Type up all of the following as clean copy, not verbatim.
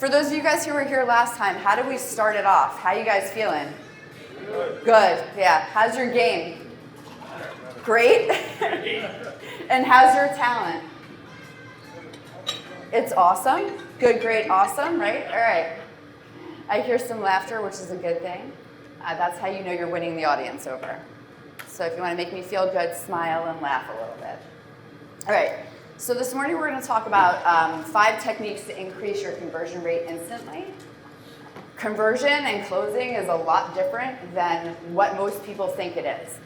For those of you guys who were here last time, how did we start it off? How you guys feeling? Good, yeah. How's your game? Great? And how's your talent? It's awesome. Good, great, awesome, right? All right. I hear some laughter, which is a good thing. That's how you know you're winning the audience over. So if you want to make me feel good, smile and laugh a little bit. All right. So this morning we're going to talk about 5 techniques to increase your conversion rate instantly. Conversion and closing is a lot different than what most people think it is.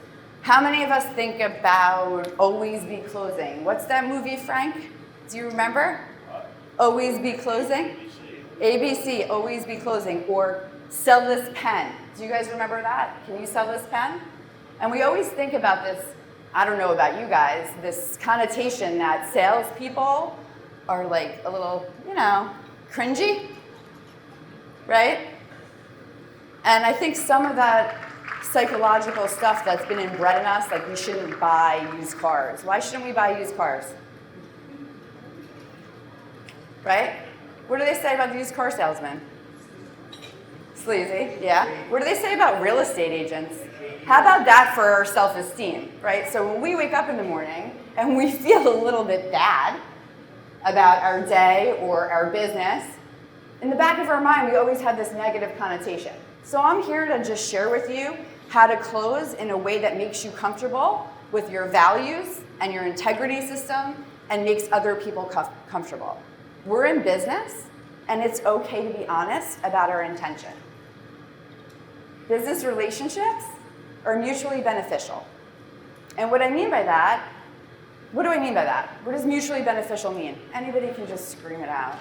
How many of us think about Always Be Closing? What's that movie, Frank? Do you remember? Always Be Closing? ABC, Always Be Closing, or Sell This Pen. Do you guys remember that? Can you sell this pen? And we always think about this, I don't know about you guys, this connotation that salespeople are like a little, cringy, right? And I think some of that psychological stuff that's been inbred in us, like we shouldn't buy used cars. Why shouldn't we buy used cars? Right? What do they say about the used car salesman? Sleazy, yeah. What do they say about real estate agents? How about that for our self-esteem, right? So when we wake up in the morning and we feel a little bit bad about our day or our business, in the back of our mind, we always have this negative connotation. So I'm here to just share with you how to close in a way that makes you comfortable with your values and your integrity system and makes other people comfortable. We're in business, and it's okay to be honest about our intention. Business relationships are mutually beneficial. And what do I mean by that? What does mutually beneficial mean? Anybody can just scream it out.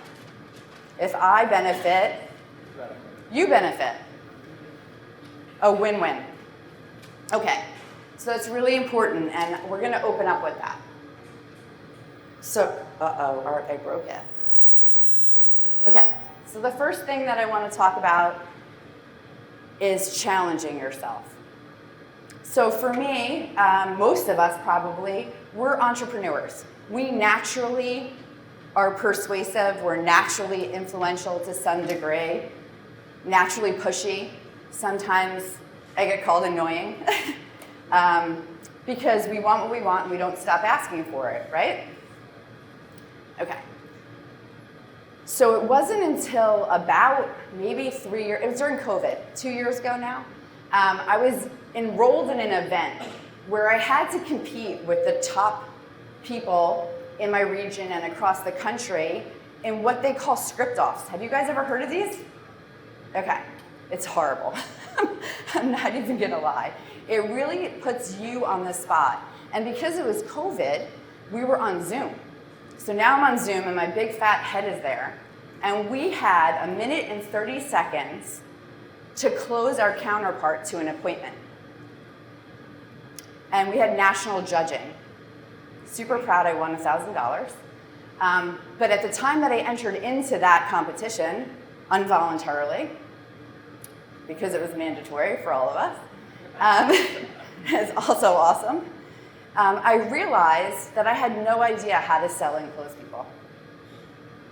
If I benefit, you benefit. A win-win. Okay, so that's really important, and we're gonna open up with that. So, I broke it. Okay, so the first thing that I want to talk about is challenging yourself. So for me, most of us probably, we're entrepreneurs. We naturally are persuasive, we're naturally influential to some degree, naturally pushy. Sometimes I get called annoying because we want what we want and we don't stop asking for it, right? Okay. So it wasn't until about maybe 3 years, it was during COVID, 2 years ago now, I was enrolled in an event where I had to compete with the top people in my region and across the country in what they call script-offs. Have you guys ever heard of these? Okay, it's horrible. I'm not even gonna lie. It really puts you on the spot. And because it was COVID, we were on Zoom. So now I'm on Zoom and my big fat head is there. And we had 1 minute and 30 seconds to close our counterpart to an appointment. And we had national judging. Super proud I won $1,000. But at the time that I entered into that competition, involuntarily, because it was mandatory for all of us, it's also awesome, I realized that I had no idea how to sell and close people.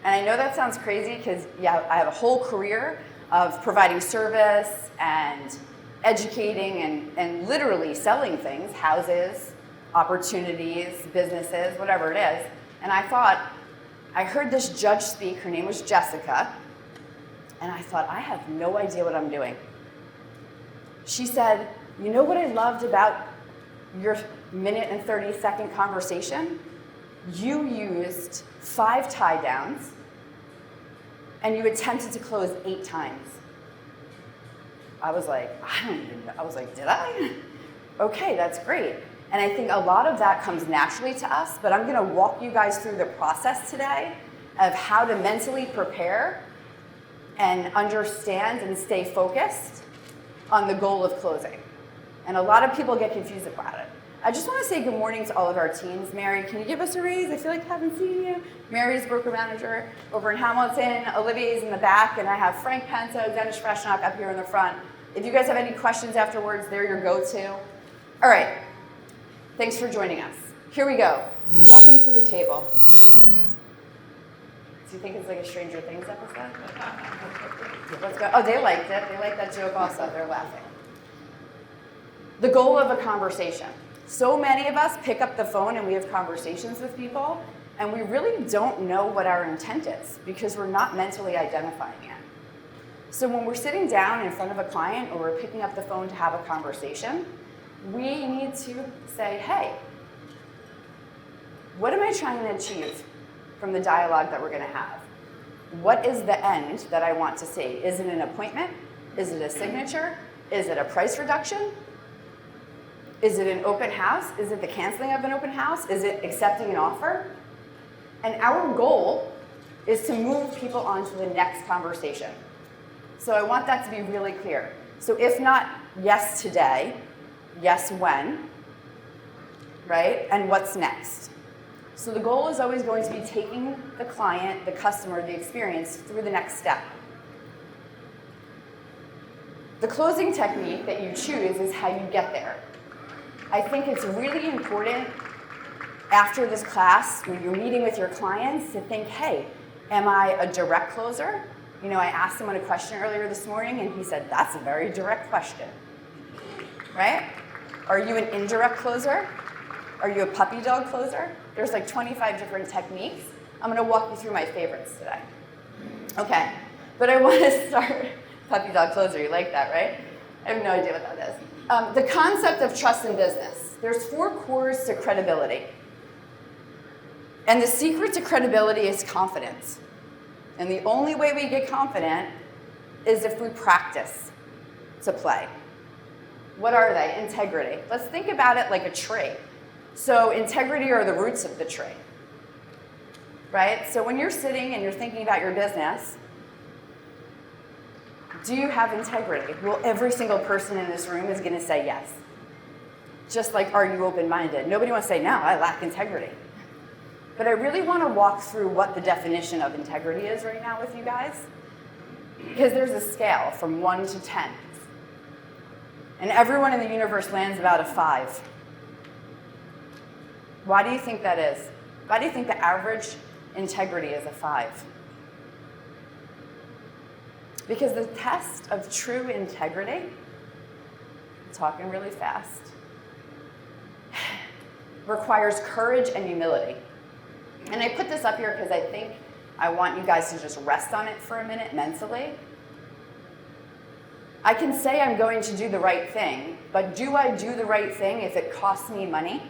And I know that sounds crazy because, yeah, I have a whole career of providing service and educating and literally selling things, houses, opportunities, businesses, whatever it is. And I thought, I heard this judge speak, her name was Jessica, and I thought, I have no idea what I'm doing. She said, you know what I loved about your 1 minute and 30 second conversation? You used 5 tie downs and you attempted to close 8 times. I was like, I don't even know. I was like, did I? Okay, that's great. And I think a lot of that comes naturally to us, but I'm gonna walk you guys through the process today of how to mentally prepare and understand and stay focused on the goal of closing. And a lot of people get confused about it. I just want to say good morning to all of our teams. Mary, can you give us a raise? I feel like I haven't seen you. Mary's broker manager over in Hamilton. Olivier's in the back, and I have Frank Pento, Dennis Freshnock up here in the front. If you guys have any questions afterwards, they're your go-to. All right, thanks for joining us. Here we go. Welcome to the table. Do you think it's like a Stranger Things episode? Let's go. Oh, they liked it. They liked that joke also. They're laughing. The goal of a conversation. So many of us pick up the phone and we have conversations with people, and we really don't know what our intent is because we're not mentally identifying it. So when we're sitting down in front of a client or we're picking up the phone to have a conversation, we need to say, hey, what am I trying to achieve from the dialogue that we're going to have? What is the end that I want to see? Is it an appointment? Is it a signature? Is it a price reduction? Is it an open house? Is it the canceling of an open house? Is it accepting an offer? And our goal is to move people on to the next conversation. So I want that to be really clear. So if not yes today, yes when, right? And what's next? So the goal is always going to be taking the client, the customer, the experience through the next step. The closing technique that you choose is how you get there. I think it's really important after this class, when you're meeting with your clients, to think, hey, am I a direct closer? You know, I asked someone a question earlier this morning, and he said, that's a very direct question, right? Are you an indirect closer? Are you a puppy dog closer? There's like 25 different techniques. I'm gonna walk you through my favorites today. Okay, but I wanna start, puppy dog closer, you like that, right? I have no idea what that is. The concept of trust in business. There's 4 cores to credibility. And the secret to credibility is confidence. And the only way we get confident is if we practice to play. What are they? Integrity. Let's think about it like a tree. So integrity are the roots of the tree, right? So when you're sitting and you're thinking about your business, do you have integrity? Well, every single person in this room is going to say yes. Just like, are you open-minded? Nobody wants to say, no, I lack integrity. But I really want to walk through what the definition of integrity is right now with you guys, because there's a scale from 1 to 10. And everyone in the universe lands about a 5. Why do you think that is? Why do you think the average integrity is a 5? Because the test of true integrity, I'm talking really fast, requires courage and humility. And I put this up here because I think I want you guys to just rest on it for a minute mentally. I can say I'm going to do the right thing, but do I do the right thing if it costs me money?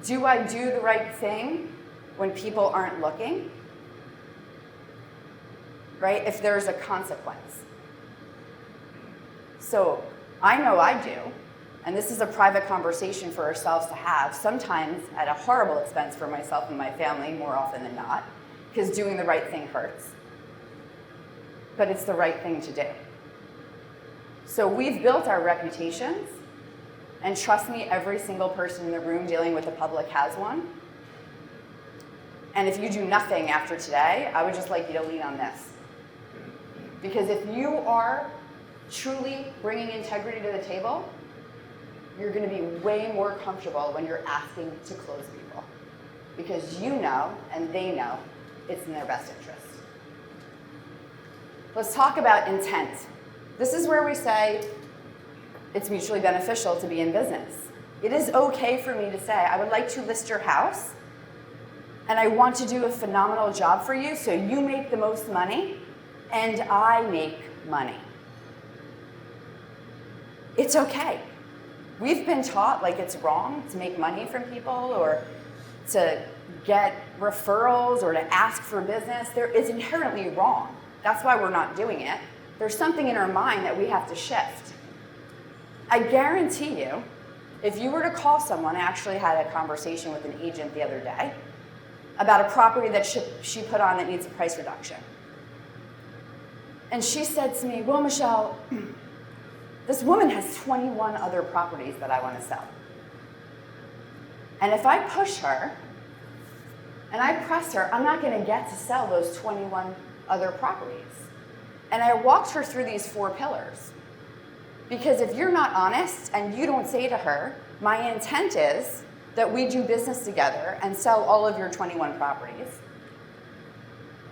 Do I do the right thing when people aren't looking? Right? If there's a consequence. So I know I do, and this is a private conversation for ourselves to have, sometimes at a horrible expense for myself and my family, more often than not, because doing the right thing hurts. But it's the right thing to do. So we've built our reputations, and trust me, every single person in the room dealing with the public has one. And if you do nothing after today, I would just like you to lean on this. Because if you are truly bringing integrity to the table, you're going to be way more comfortable when you're asking to close people. Because you know, and they know, it's in their best interest. Let's talk about intent. This is where we say it's mutually beneficial to be in business. It is okay for me to say, I would like to list your house, and I want to do a phenomenal job for you so you make the most money, and I make money. It's okay. We've been taught like it's wrong to make money from people or to get referrals or to ask for business. It's inherently wrong. That's why we're not doing it. There's something in our mind that we have to shift. I guarantee you, if you were to call someone, I actually had a conversation with an agent the other day about a property that she put on that needs a price reduction. And she said to me, well, Michelle, this woman has 21 other properties that I want to sell. And if I push her and I press her, I'm not going to get to sell those 21 other properties. And I walked her through these 4 pillars. Because if you're not honest and you don't say to her, my intent is that we do business together and sell all of your 21 properties,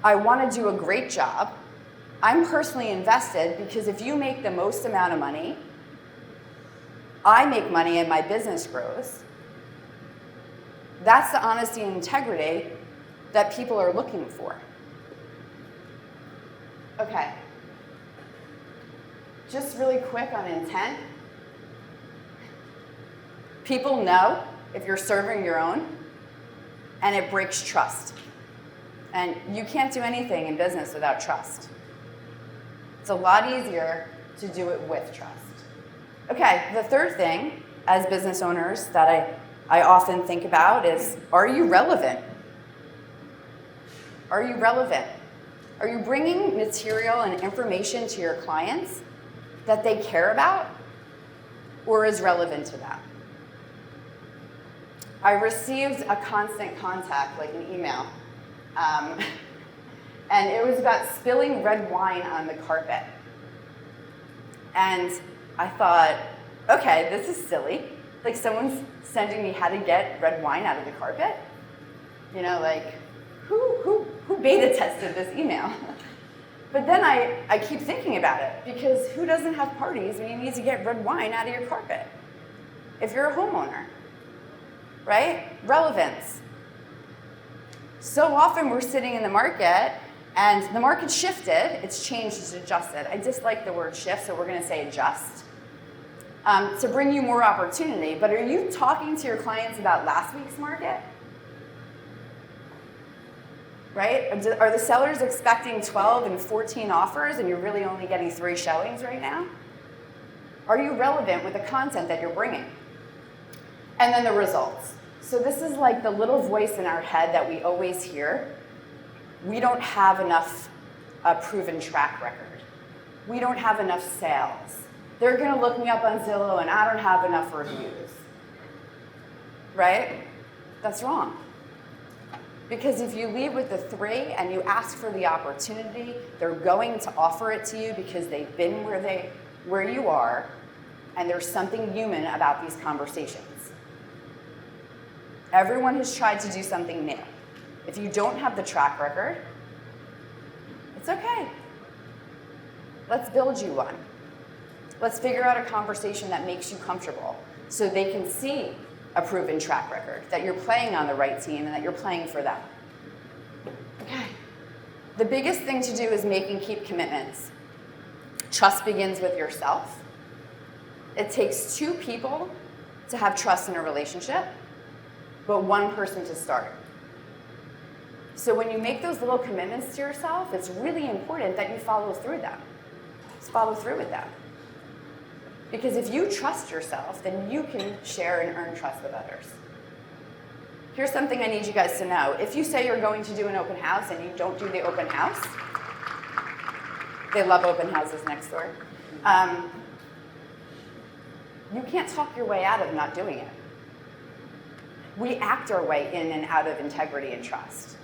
I want to do a great job. I'm personally invested because if you make the most amount of money, I make money and my business grows. That's the honesty and integrity that people are looking for. Okay. Just really quick on intent. People know if you're serving your own, and it breaks trust. And you can't do anything in business without trust. It's a lot easier to do it with trust. Okay, the third thing as business owners that I often think about is, are you relevant? Are you relevant? Are you bringing material and information to your clients that they care about or is relevant to them? I received a constant contact, like an email, and it was about spilling red wine on the carpet. And I thought, okay, this is silly. Like someone's sending me how to get red wine out of the carpet. You know, like who beta tested this email? But then I keep thinking about it because who doesn't have parties when you need to get red wine out of your carpet? If you're a homeowner, right? Relevance. So often we're sitting in the market and the market shifted, it's changed, it's adjusted. I dislike the word shift, so we're gonna say adjust. To bring you more opportunity, but are you talking to your clients about last week's market? Right? Are the sellers expecting 12 and 14 offers and you're really only getting 3 showings right now? Are you relevant with the content that you're bringing? And then the results. So this is like the little voice in our head that we always hear. We don't have enough proven track record. We don't have enough sales. They're gonna look me up on Zillow and I don't have enough reviews. Right? That's wrong. Because if you lead with the 3 and you ask for the opportunity, they're going to offer it to you because they've been where you are, and there's something human about these conversations. Everyone has tried to do something new. If you don't have the track record, it's okay. Let's build you one. Let's figure out a conversation that makes you comfortable so they can see a proven track record, that you're playing on the right team and that you're playing for them. Okay. The biggest thing to do is make and keep commitments. Trust begins with yourself. It takes 2 people to have trust in a relationship, but 1 person to start. So when you make those little commitments to yourself, it's really important that you follow through them. Just follow through with them. Because if you trust yourself, then you can share and earn trust with others. Here's something I need you guys to know. If you say you're going to do an open house and you don't do the open house, they love open houses next door. You can't talk your way out of not doing it. We act our way in and out of integrity and trust.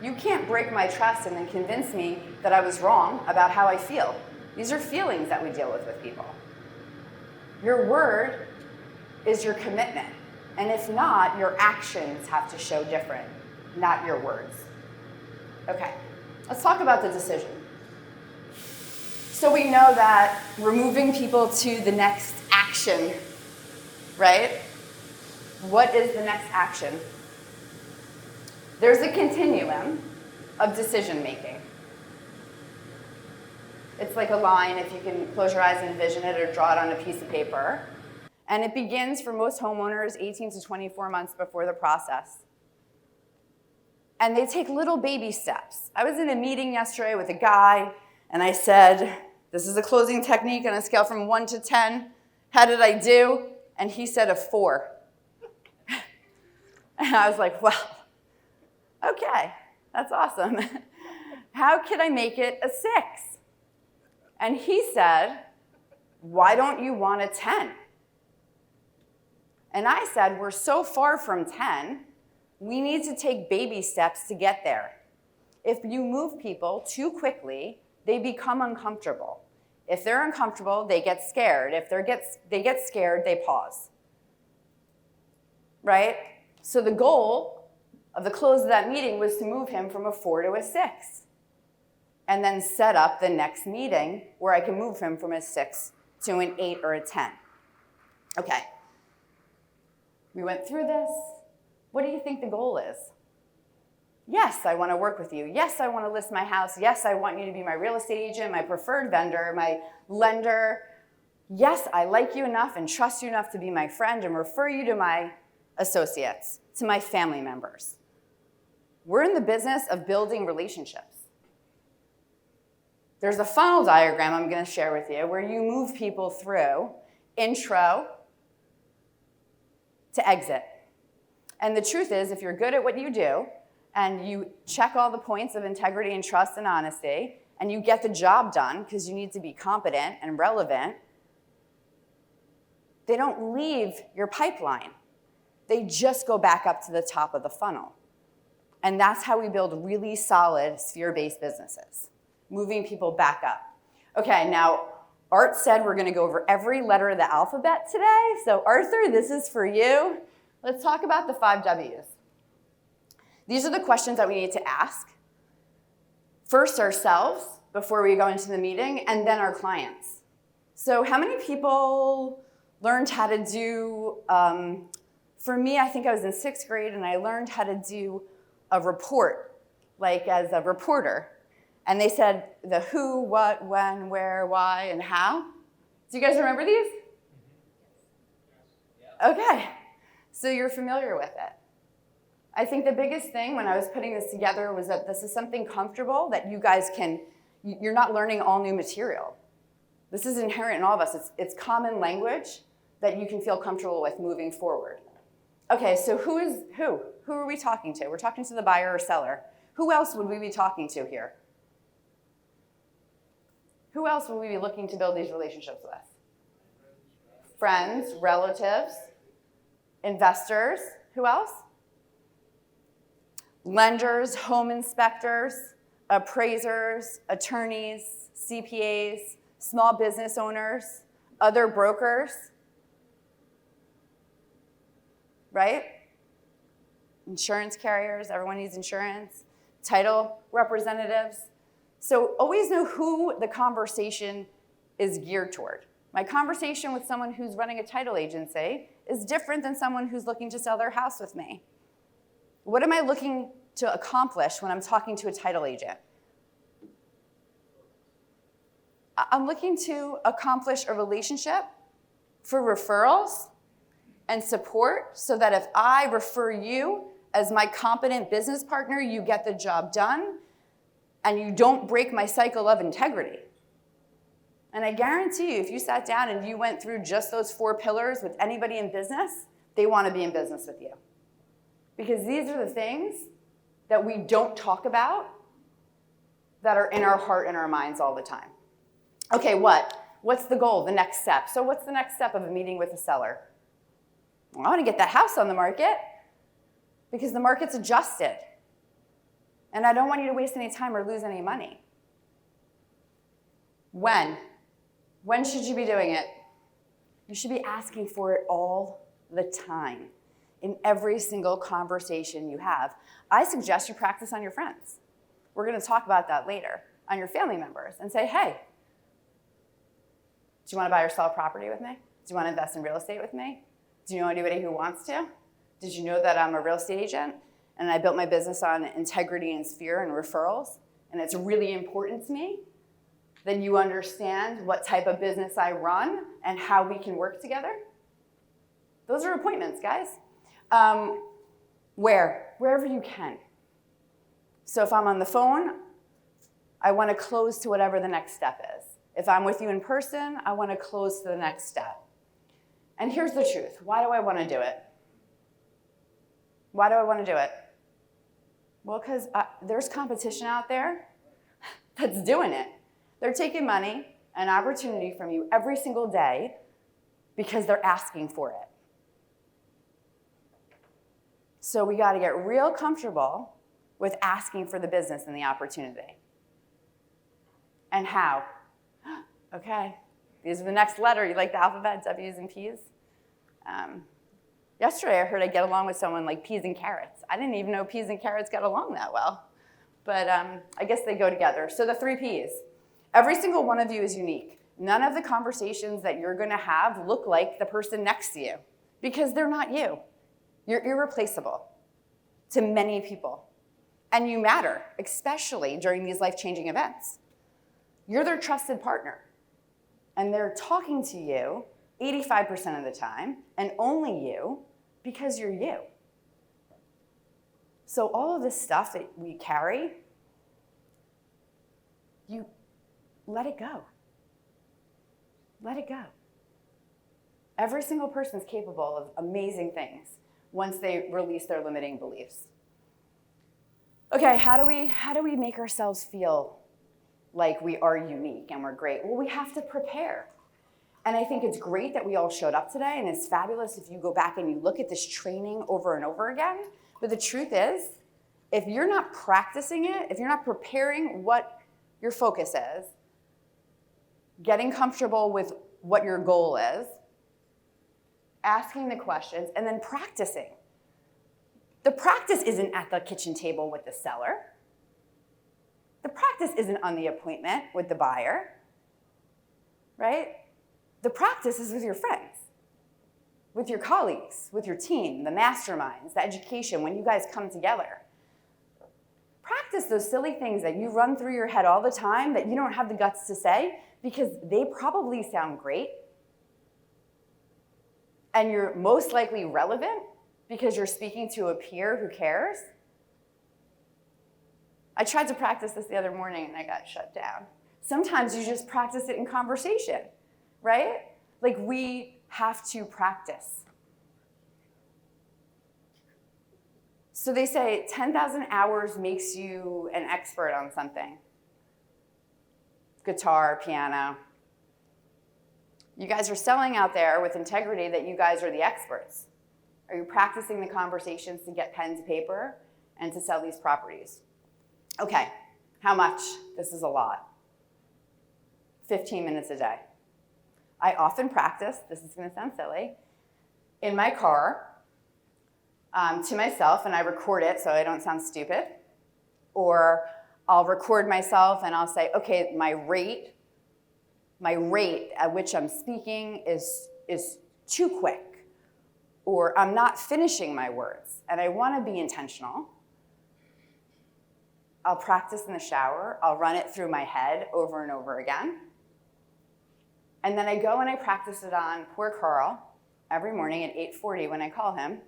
You can't break my trust and then convince me that I was wrong about how I feel. These are feelings that we deal with people. Your word is your commitment. And if not, your actions have to show different, not your words. Okay, let's talk about the decision. So we know that we're moving people to the next action, right? What is the next action? There's a continuum of decision making. It's like a line, if you can close your eyes and envision it or draw it on a piece of paper. And it begins for most homeowners 18 to 24 months before the process. And they take little baby steps. I was in a meeting yesterday with a guy, and I said, this is a closing technique on a scale from 1 to 10. How did I do? And he said a 4. And I was like, well, okay, that's awesome. How could I make it a 6? And he said, why don't you want a 10? And I said, we're so far from 10, we need to take baby steps to get there. If you move people too quickly, they become uncomfortable. If they're uncomfortable, they get scared. If they get scared, they pause. Right? So the goal of the close of that meeting was to move him from a 4 to a 6, and then set up the next meeting where I can move him from a 6 to an 8 or a 10. Okay, we went through this. What do you think the goal is? Yes, I want to work with you. Yes, I want to list my house. Yes, I want you to be my real estate agent, my preferred vendor, my lender. Yes, I like you enough and trust you enough to be my friend and refer you to my associates, to my family members. We're in the business of building relationships. There's a funnel diagram I'm going to share with you where you move people through intro to exit. And the truth is, if you're good at what you do, and you check all the points of integrity and trust and honesty, and you get the job done because you need to be competent and relevant, they don't leave your pipeline. They just go back up to the top of the funnel. And that's how we build really solid sphere-based businesses, moving people back up. Okay, now Art said we're gonna go over every letter of the alphabet today. So Arthur, this is for you. Let's talk about the 5 W's. These are the questions that we need to ask. First ourselves, before we go into the meeting, and then our clients. So how many people learned how to do, for me, I think I was in 6th grade, and I learned how to do a report, like as a reporter. And they said the who, what, when, where, why, and how. Do you guys remember these? Okay, so you're familiar with it. I think the biggest thing when I was putting this together was that this is something comfortable that you guys can, you're not learning all new material. This is inherent in all of us. It's common language that you can feel comfortable with moving forward. Okay, so who is who? Who are we talking to? We're talking to the buyer or seller. Who else would we be talking to here? Who else would we be looking to build these relationships with? Friends, relatives, investors. Who else? Lenders, home inspectors, appraisers, attorneys, CPAs, small business owners, other brokers, right? Insurance carriers, everyone needs insurance, title representatives. So always know who the conversation is geared toward. My conversation with someone who's running a title agency is different than someone who's looking to sell their house with me. What am I looking to accomplish when I'm talking to a title agent? I'm looking to accomplish a relationship for referrals and support so that if I refer you as my competent business partner, you get the job done and you don't break my cycle of integrity. And I guarantee you, if you sat down and you went through just those 4 pillars with anybody in business, they want to be in business with you. Because these are the things that we don't talk about that are in our heart and our minds all the time. Okay, what's the goal, the next step? So what's the next step of a meeting with a seller? Well, I want to get that house on the market because the market's adjusted. And I don't want you to waste any time or lose any money. When? When should you be doing it? You should be asking for it all the time in every single conversation you have. I suggest you practice on your friends. We're going to talk about that later, on your family members, and say, hey, do you want to buy or sell a property with me? Do you want to invest in real estate with me? Do you know anybody who wants to? Did you know that I'm a real estate agent and I built my business on integrity and sphere and referrals, and it's really important to me that you understand what type of business I run and how we can work together? Those are appointments, guys. Wherever you can. So if I'm on the phone, I want to close to whatever the next step is. If I'm with you in person, I want to close to the next step. And here's the truth. Why do I want to do it? Why do I want to do it? Well, because there's competition out there that's doing it. They're taking money and opportunity from you every single day because they're asking for it. So we got to get real comfortable with asking for the business and the opportunity. And how? Okay, these are the next letter. You like the alphabet, W's and P's? Yesterday I heard I get along with someone like peas and carrots. I didn't even know peas and carrots got along that well. But I guess they go together. So the 3 Ps. Every single one of you is unique. None of the conversations that you're gonna have look like the person next to you because they're not you. You're irreplaceable to many people. And you matter, especially during these life-changing events. You're their trusted partner. And they're talking to you 85% of the time, and only you, because you're you. So all of this stuff that we carry, you let it go. Let it go. Every single person is capable of amazing things once they release their limiting beliefs. Okay, how do we make ourselves feel like we are unique and we're great? Well, we have to prepare. And I think it's great that we all showed up today, and it's fabulous if you go back and you look at this training over and over again. But the truth is, if you're not practicing it, if you're not preparing what your focus is, getting comfortable with what your goal is, asking the questions, and then practicing. The practice isn't at the kitchen table with the seller. The practice isn't on the appointment with the buyer, right? The practice is with your friends, with your colleagues, with your team, the masterminds, the education, when you guys come together. Practice those silly things that you run through your head all the time that you don't have the guts to say because they probably sound great. And you're most likely relevant because you're speaking to a peer who cares. I tried to practice this the other morning and I got shut down. Sometimes you just practice it in conversation, right? Like we have to practice. So they say 10,000 hours makes you an expert on something. Guitar, piano. You guys are selling out there with integrity that you guys are the experts. Are you practicing the conversations to get pen to paper and to sell these properties? Okay, how much? This is a lot. 15 minutes a day. I often practice, this is gonna sound silly, in my car to myself, and I record it so I don't sound stupid. Or I'll record myself and I'll say, okay, my rate at which I'm speaking is too quick. Or I'm not finishing my words, and I wanna be intentional. I'll practice in the shower. I'll run it through my head over and over again. And then I go and I practice it on poor Carl every morning at 8:40 when I call him.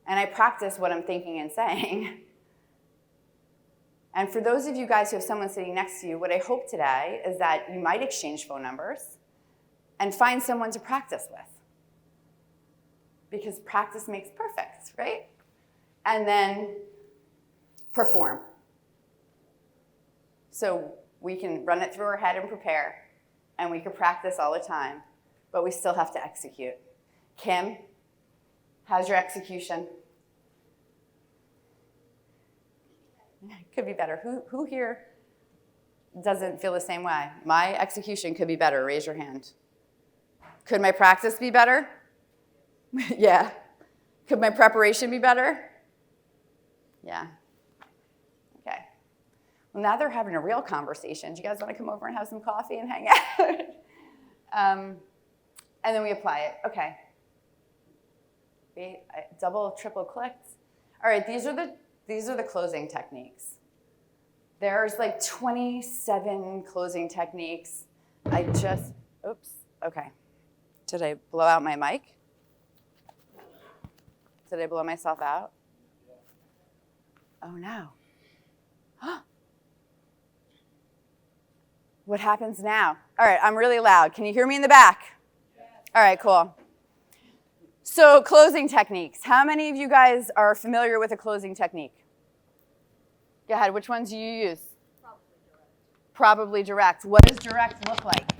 And I practice what I'm thinking and saying. And for those of you guys who have someone sitting next to you, what I hope today is that you might exchange phone numbers and find someone to practice with. Because practice makes perfect, right? And then perform. So we can run it through our head and prepare, and we can practice all the time, but we still have to execute. Kim, how's your execution? Could be better. Who here doesn't feel the same way? My execution could be better. Raise your hand. Could my practice be better? Yeah. Could my preparation be better? Yeah. Okay. Well, now they're having a real conversation. Do you guys want to come over and have some coffee and hang out? And then we apply it. Okay. Double, triple clicked. All right, these are the closing techniques. There's like 27 closing techniques. Oops, okay. Did I blow out my mic? Did I blow myself out? Oh no. What happens now? All right, I'm really loud. Can you hear me in the back? Yes. All right, cool. So closing techniques. How many of you guys are familiar with a closing technique? Go ahead, which ones do you use? Probably direct. What does direct look like?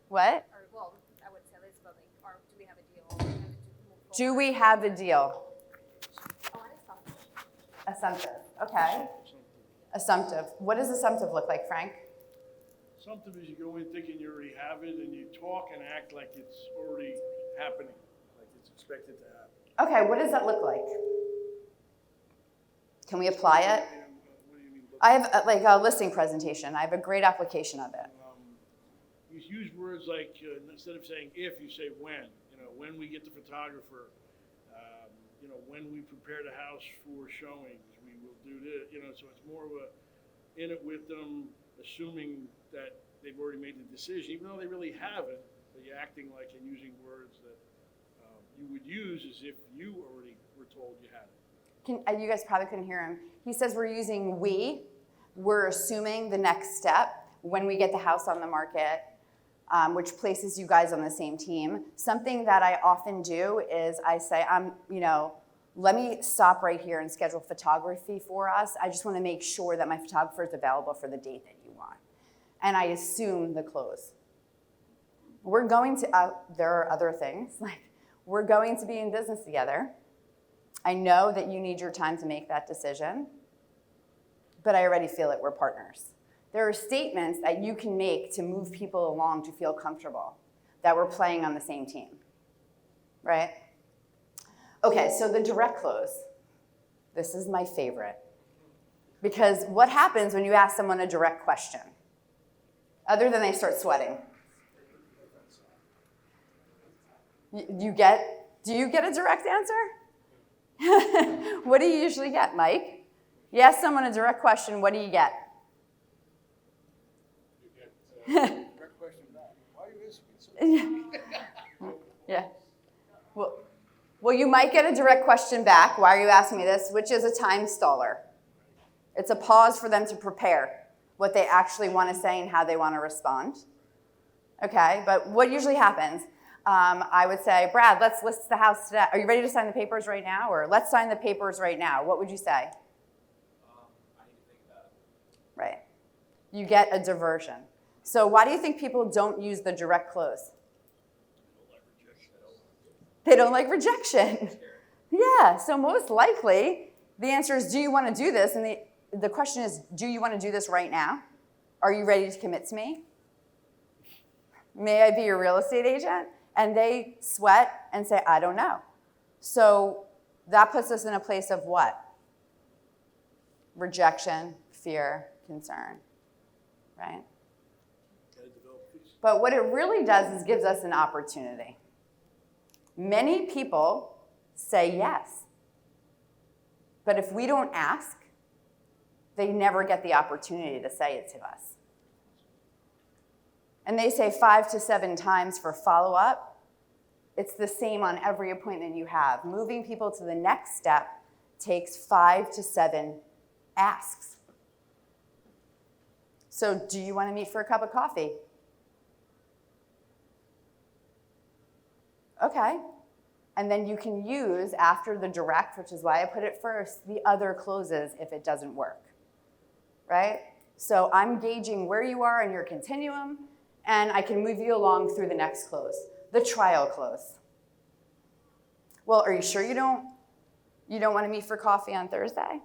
What? Well, I would say this, but like, do we have a deal? Do we have a deal? Assumptive. Okay. Assumptive. What does assumptive look like, Frank? Assumptive is you go in thinking you already have it, and you talk and act like it's already happening, like it's expected to happen. Okay, what does that look like? Can we apply it? What do you mean? I have like a listing presentation. I have a great application of it. You use words like, instead of saying if, you say when. You know, when we get the photographer, you know, when we prepare the house for showings, we will do this. You know, so it's more of a in it with them, assuming that they've already made the decision, even though they really haven't. But you're acting like and using words that you would use as if you already were told you had it. You guys probably couldn't hear him. He says we're using we. We're assuming the next step when we get the house on the market, which places you guys on the same team. Something that I often do is I say, let me stop right here and schedule photography for us. I just want to make sure that my photographer is available for the date that you want. And I assume the close. We're going to, there are other things, like we're going to be in business together. I know that you need your time to make that decision, but I already feel that we're partners. There are statements that you can make to move people along to feel comfortable that we're playing on the same team, right? Okay, so the direct close. This is my favorite. Because what happens when you ask someone a direct question? Other than they start sweating. Do you get a direct answer? What do you usually get, Mike? You ask someone a direct question, what do you get? Direct question back. Why are you asking so? Yeah. Well, you might get a direct question back. Why are you asking me this? Which is a time staller. It's a pause for them to prepare what they actually want to say and how they want to respond. Okay, but what usually happens? I would say, Brad, let's list the house today. Are you ready to sign the papers right now? Or let's sign the papers right now. What would you say? I need to think about it. Right. You get a diversion. So why do you think people don't use the direct close? They don't like rejection. Yeah, so most likely the answer is, do you want to do this? And the question is, do you want to do this right now? Are you ready to commit to me? May I be your real estate agent? And they sweat and say, I don't know. So that puts us in a place of what? Rejection, fear, concern, right? But what it really does is gives us an opportunity. Many people say yes. But if we don't ask, they never get the opportunity to say it to us. And they say 5 to 7 times for follow-up. It's the same on every appointment you have. Moving people to the next step takes 5 to 7 asks. So do you want to meet for a cup of coffee? Okay. And then you can use, after the direct, which is why I put it first, the other closes if it doesn't work, right? So I'm gauging where you are in your continuum, and I can move you along through the next close, the trial close. Well, are you sure you don't want to meet for coffee on Thursday?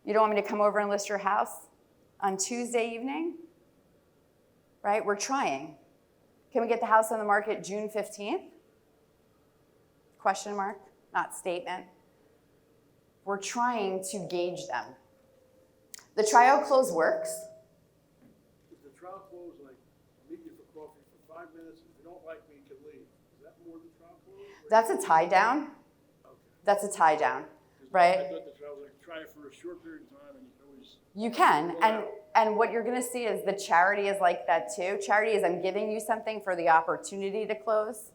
You don't want me to come over and list your house on Tuesday evening? Right? We're trying. Can we get the house on the market June 15th? Question mark, not statement. We're trying to gauge them. The trial close works. Is the trial close like, I'll meet you for coffee for 5 minutes, if you don't like me, you can leave? Is that more than trial close? That's a tie down. Okay. That's a tie down, 'Cause right? I thought the trial was like, try it for a short period of time and you can always. You can, pull and out. and what you're gonna see is the charity is like that too. Charity is I'm giving you something for the opportunity to close.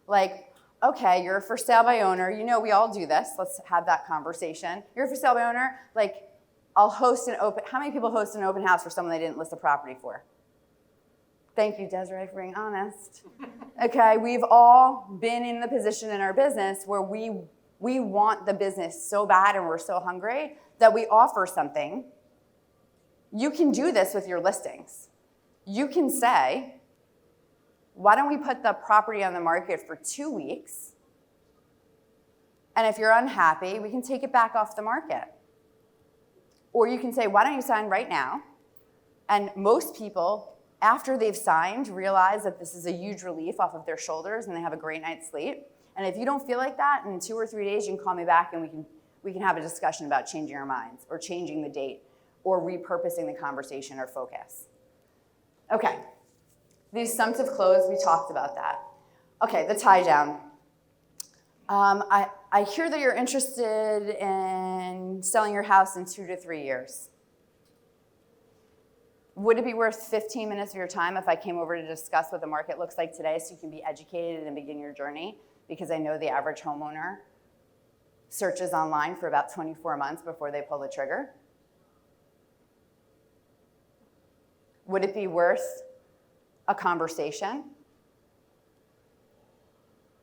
Like, okay, you're a for sale by owner. You know we all do this. Let's have that conversation. You're a for sale by owner. Like, I'll host an open. How many people host an open house for someone they didn't list a property for? Thank you, Desiree, for being honest. Okay, we've all been in the position in our business where we want the business so bad and we're so hungry that we offer something. You can do this with your listings. You can say, why don't we put the property on the market for 2 weeks? And if you're unhappy, we can take it back off the market. Or you can say, why don't you sign right now? And most people after they've signed, realize that this is a huge relief off of their shoulders and they have a great night's sleep. And if you don't feel like that, in 2 or 3 days, you can call me back and we can have a discussion about changing our minds or changing the date or repurposing the conversation or focus. Okay, the assumptive close, we talked about that. Okay, the tie down. I hear that you're interested in selling your house in 2 to 3 years. Would it be worth 15 minutes of your time if I came over to discuss what the market looks like today so you can be educated and begin your journey? Because I know the average homeowner searches online for about 24 months before they pull the trigger. Would it be worth a conversation?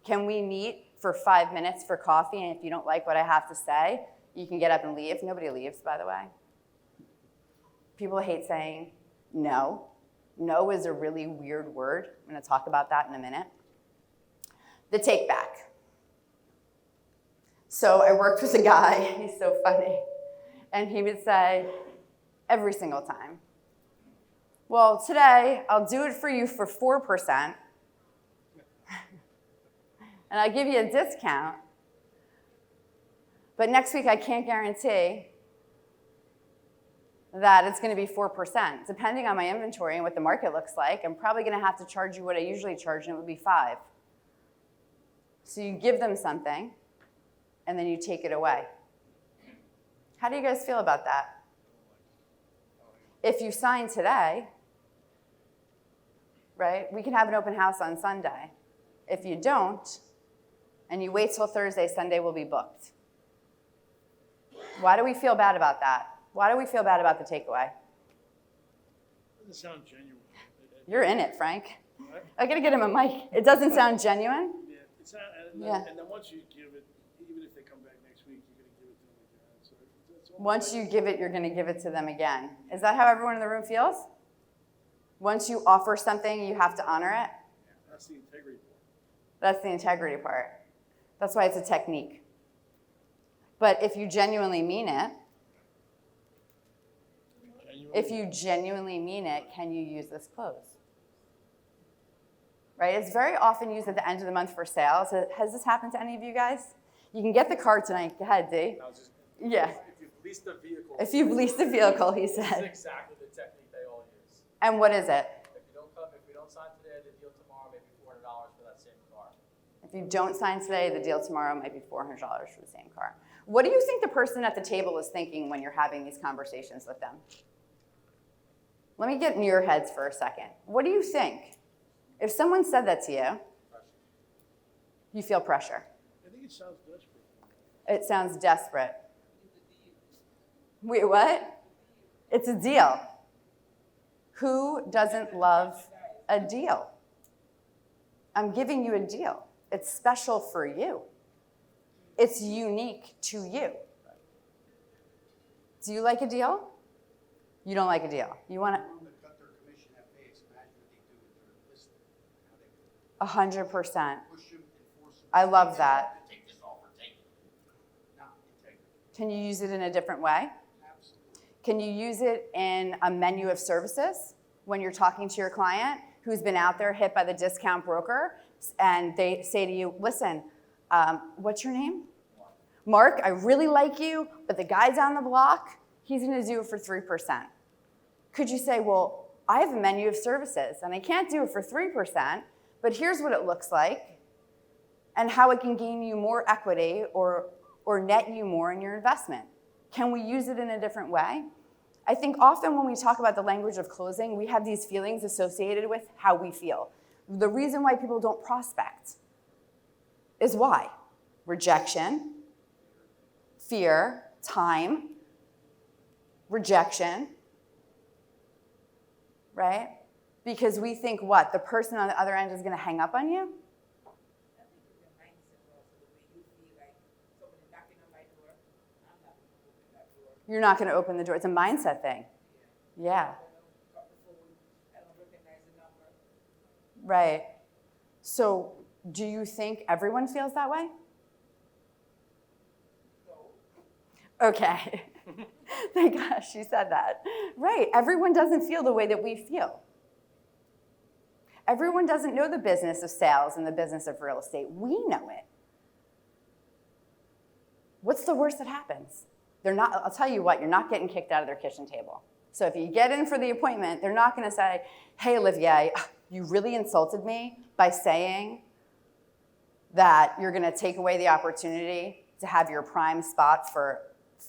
Can we meet for 5 minutes for coffee, and if you don't like what I have to say, you can get up and leave? Nobody leaves, by the way. People hate saying no. No is a really weird word. I'm going to talk about that in a minute. The take back. So I worked with a guy, he's so funny, and he would say every single time, well, today I'll do it for you for 4%, and I give you a discount, but next week I can't guarantee that it's going to be 4%. Depending on my inventory and what the market looks like, I'm probably going to have to charge you what I usually charge, and it would be 5. So you give them something, and then you take it away. How do you guys feel about that? If you sign today, right, we can have an open house on Sunday. If you don't, and you wait till Thursday, Sunday will be booked. Why do we feel bad about that? Why do we feel bad about the takeaway? Doesn't sound genuine. You're in it, Frank. What? I gotta get him a mic. It doesn't sound genuine? Yeah, it's not, and then once you give it, even if they come back next week, you're gonna give it to them again. So it's almost Once like- you give it, you're gonna give it to them again. Is that how everyone in the room feels? Once you offer something, you have to honor it? That's the integrity part. That's the integrity part. That's why it's a technique. But if you genuinely mean it, if you genuinely mean it, can you use this close? Right? It's very often used at the end of the month for sales. Has this happened to any of you guys? You can get the car tonight. Go ahead, D. I was just, Yeah. if you've leased a vehicle. If you've leased a vehicle, he This is said. exactly the technique they all use. And what is it? If we don't sign today, the deal tomorrow, maybe $400 for that same car. If you don't sign today, the deal tomorrow might be $400 for the same car. What do you think the person at the table is thinking when you're having these conversations with them? Let me get in your heads for a second. What do you think? If someone said that to you, you feel pressure. I think it sounds desperate. It sounds desperate. Wait, what? It's a deal. Who doesn't love a deal? I'm giving you a deal. It's special for you. It's unique to you. Do you like a deal? You don't like a deal. You want to? To cut their commission at base, imagine what they do with their listing. How they 100%. push them, enforce them. I love that. Take this offer, take it. Not integrity. Can you use it in a different way? Absolutely. Can you use it in a menu of services when you're talking to your client who's been out there hit by the discount broker and they say to you, listen, what's your name? Mark, I really like you, but the guy down the block, he's going to do it for 3%. Could you say, well, I have a menu of services and I can't do it for 3%, but here's what it looks like and how it can gain you more equity or net you more in your investment. Can we use it in a different way? I think often when we talk about the language of closing, we have these feelings associated with how we feel. The reason why people don't prospect is why? Rejection, fear, time, rejection, right? Because we think what? The person on the other end is going to hang up on you? I think it's your mindset also, the way you feel like somebody knocking on my door, I'm not going to open that door. You're not going to open the door. It's a mindset thing. Yeah, I don't got the phone, I don't recognize the number. right. So do you think everyone feels that way? No. Okay. Thank gosh you said that. Right. Everyone doesn't feel the way that we feel. Everyone doesn't know the business of sales and the business of real estate. We know it. What's the worst that happens? I'll tell you what, you're not getting kicked out of their kitchen table. So if you get in for the appointment, they're not going to say, hey, Olivier, you really insulted me by saying that you're going to take away the opportunity to have your prime spot for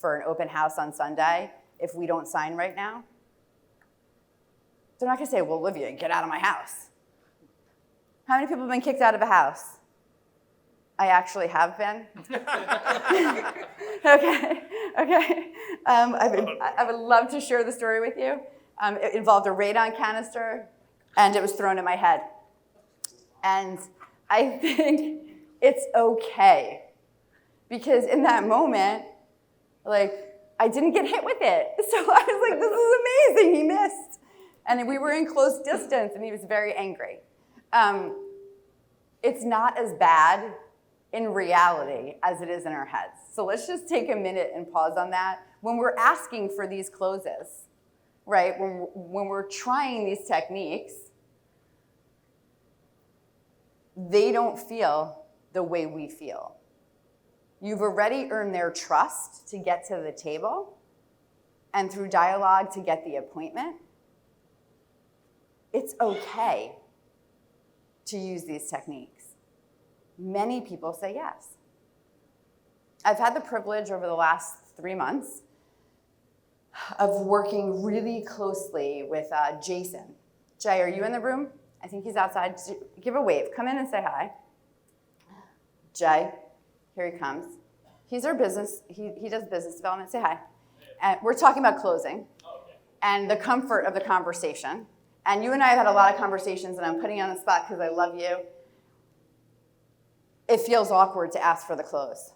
an open house on Sunday if we don't sign right now. They're not going to say, well, Olivia, get out of my house. How many people have been kicked out of a house? I actually have been. Okay. I would love to share the story with you. It involved a radon canister, and it was thrown at my head. And I think it's okay, because in that moment, like, I didn't get hit with it. So I was like, this is amazing, he missed. And we were in close distance, and he was very angry. It's not as bad in reality as it is in our heads. So let's just take a minute and pause on that. When we're asking for these closes, right, when we're trying these techniques, they don't feel the way we feel. You've already earned their trust to get to the table, and through dialogue to get the appointment. It's okay to use these techniques. Many people say yes. I've had the privilege over the last 3 months of working really closely with Jason. Jay, are you in the room? I think he's outside. Give a wave. Come in and say hi. Jay, here he comes. He's our business. He does business development. Say hi. And we're talking about closing and the comfort of the conversation. And you and I have had a lot of conversations, and I'm putting you on the spot because I love you. It feels awkward to ask for the close.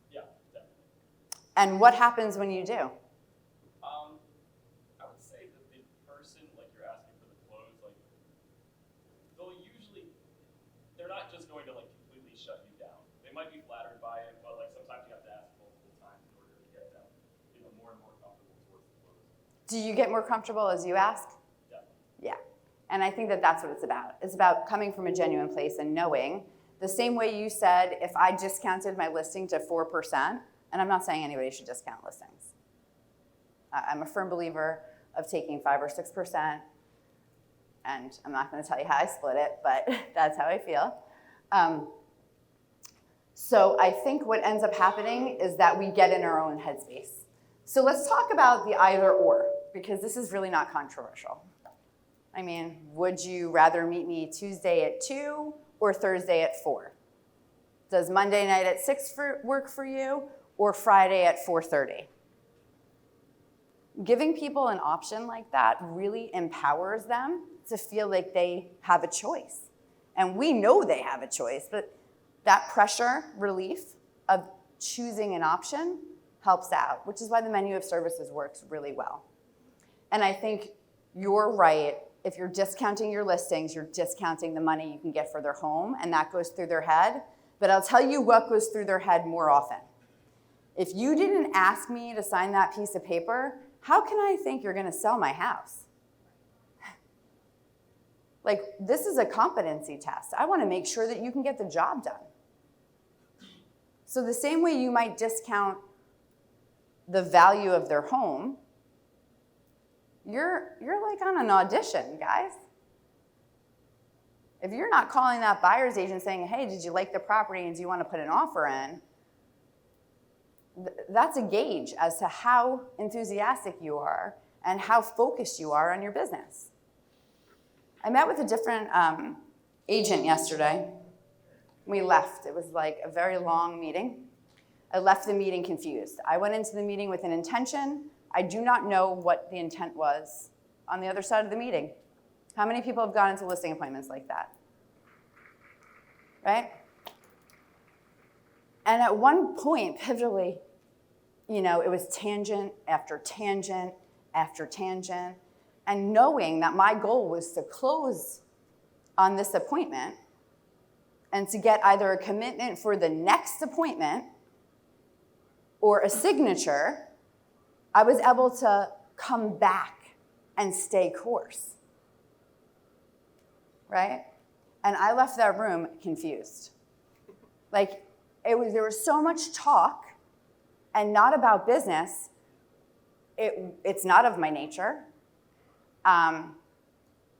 Yeah, definitely. And what happens when you do? I would say that the person, like, you're asking for the close, like, they're not just going to, like, completely shut you down. They might be flattered by it, but, like, sometimes you have to ask multiple times in order to get them, more and more comfortable towards the close. Do you get more comfortable as you ask? Definitely. Yeah. And I think that that's what it's about. It's about coming from a genuine place and knowing, the same way you said, if I discounted my listing to 4%, and I'm not saying anybody should discount listings. I'm a firm believer of taking 5 or 6%, and I'm not going to tell you how I split it, but that's how I feel. So I think what ends up happening is that we get in our own headspace. So let's talk about the either or, because this is really not controversial. I mean, would you rather meet me Tuesday at 2 or Thursday at 4? Does Monday night at 6 work for you, or Friday at 4:30? Giving people an option like that really empowers them to feel like they have a choice. And we know they have a choice, but that pressure relief of choosing an option helps out, which is why the menu of services works really well. And I think you're right. If you're discounting your listings, you're discounting the money you can get for their home, and that goes through their head. But I'll tell you what goes through their head more often. If you didn't ask me to sign that piece of paper, how can I think you're going to sell my house? Like, this is a competency test. I want to make sure that you can get the job done. So the same way you might discount the value of their home, you're like on an audition, guys. If you're not calling that buyer's agent saying, hey, did you like the property and do you want to put an offer in? That's a gauge as to how enthusiastic you are and how focused you are on your business. I met with a different agent yesterday. We left. It was like a very long meeting. I left the meeting confused. I went into the meeting with an intention. I do not know what the intent was on the other side of the meeting. How many people have gone into listing appointments like that? Right? And at one point, pivotally, it was tangent after tangent after tangent. And knowing that my goal was to close on this appointment and to get either a commitment for the next appointment or a signature, I was able to come back and stay course. right? And I left that room confused. Like, there was so much talk and not about business. It's not of my nature.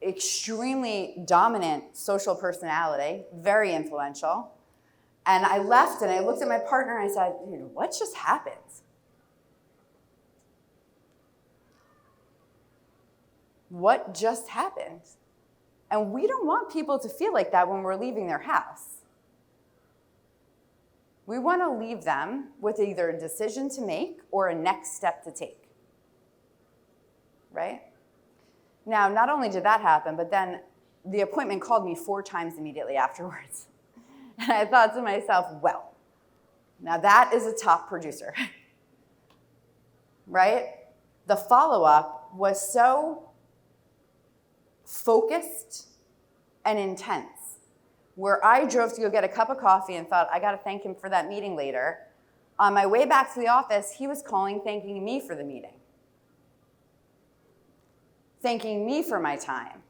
Extremely dominant social personality, very influential. And I left and I looked at my partner and I said, what just happened? What just happened? And we don't want people to feel like that when we're leaving their house. We want to leave them with either a decision to make or a next step to take. Right? Now, not only did that happen, but then the appointment called me 4 times immediately afterwards. And I thought to myself, well, now that is a top producer. Right? The follow-up was so focused and intense, where I drove to go get a cup of coffee and thought, I got to thank him for that meeting later. On my way back to the office, he was calling, thanking me for the meeting, thanking me for my time,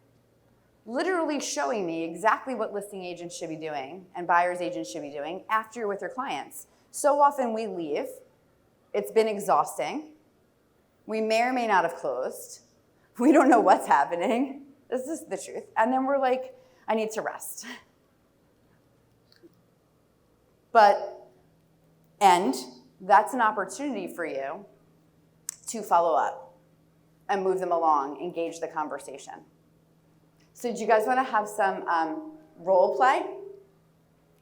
literally showing me exactly what listing agents should be doing and buyer's agents should be doing after you're with your clients. So often we leave. It's been exhausting. We may or may not have closed. We don't know what's happening. This is the truth. And then we're like, I need to rest. And that's an opportunity for you to follow up and move them along, engage the conversation. So do you guys want to have some role play?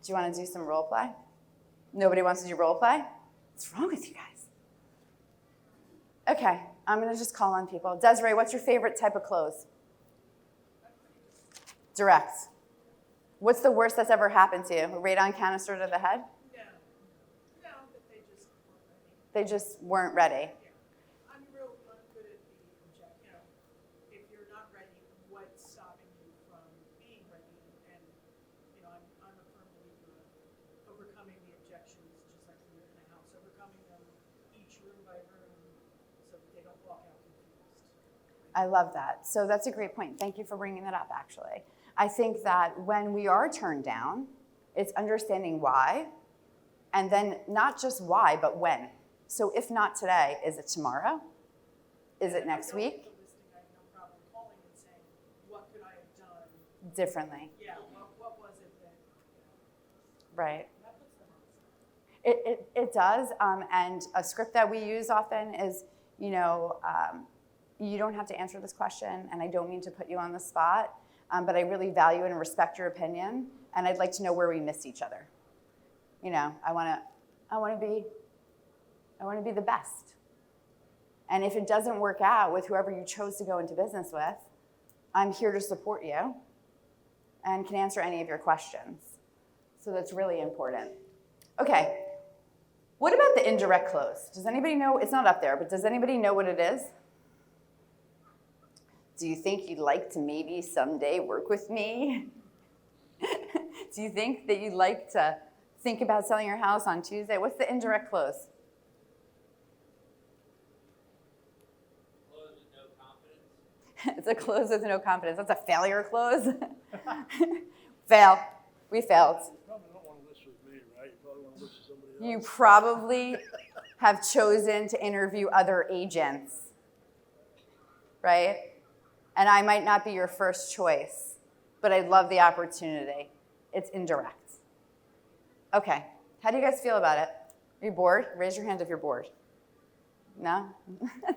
Do you want to do some role play? Nobody wants to do role play? What's wrong with you guys? Okay, I'm going to just call on people. Desiree, what's your favorite type of close? Direct. What's the worst that's ever happened to you? A radon canister to the head? No, but they just weren't ready. They just weren't ready. Yeah. I'm real good at the if you're not ready, what's stopping you from being ready? And, I'm a firm believer of overcoming the objections, just like when you're in a house, overcoming them each room by room so that they don't walk out confused. I love that. So that's a great point. Thank you for bringing that up, actually. I think that when we are turned down, it's understanding why, and then not just why, but when. So if not today, is it tomorrow? Is it next week? The listing, I have no problem calling and saying, what could I have done? Differently. Yeah, what was it that, Right. that puts them on the spot. It does, and a script that we use often is, you don't have to answer this question, and I don't mean to put you on the spot, but I really value and respect your opinion, and I'd like to know where we missed each other. I want to be the best. And if it doesn't work out with whoever you chose to go into business with, I'm here to support you and can answer any of your questions. So that's really important. Okay. What about the indirect close? Does anybody know? It's not up there, but does anybody know what it is? Do you think you'd like to maybe someday work with me? Do you think that you'd like to think about selling your house on Tuesday? What's the indirect close? Close with no confidence. It's a close with no confidence. That's a failure close. Fail. We failed. You probably don't want to list with me, right? You probably want to list with somebody else. You probably have chosen to interview other agents, right? And I might not be your first choice, but I'd love the opportunity. It's indirect. Okay, how do you guys feel about it? Are you bored? Raise your hand if you're bored. No?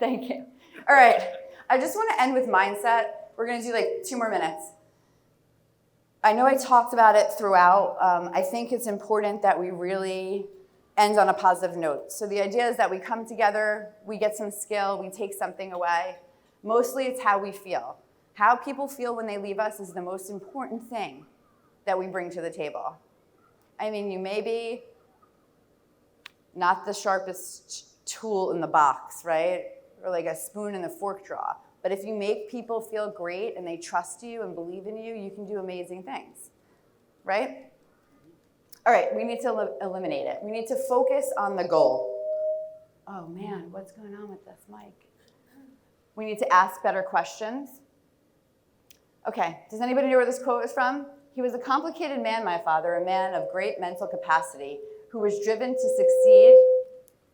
Thank you. All right, I just want to end with mindset. We're going to do like 2 more minutes. I know I talked about it throughout. I think it's important that we really end on a positive note. So the idea is that we come together, we get some skill, we take something away. Mostly it's how we feel. How people feel when they leave us is the most important thing that we bring to the table. I mean, you may be not the sharpest tool in the box, right? Or like a spoon in the fork drawer. But if you make people feel great and they trust you and believe in you, you can do amazing things, right? All right, we need to eliminate it. We need to focus on the goal. Oh man, what's going on with this mic? We need to ask better questions. Okay, does anybody know where this quote is from? He was a complicated man, my father, a man of great mental capacity, who was driven to succeed,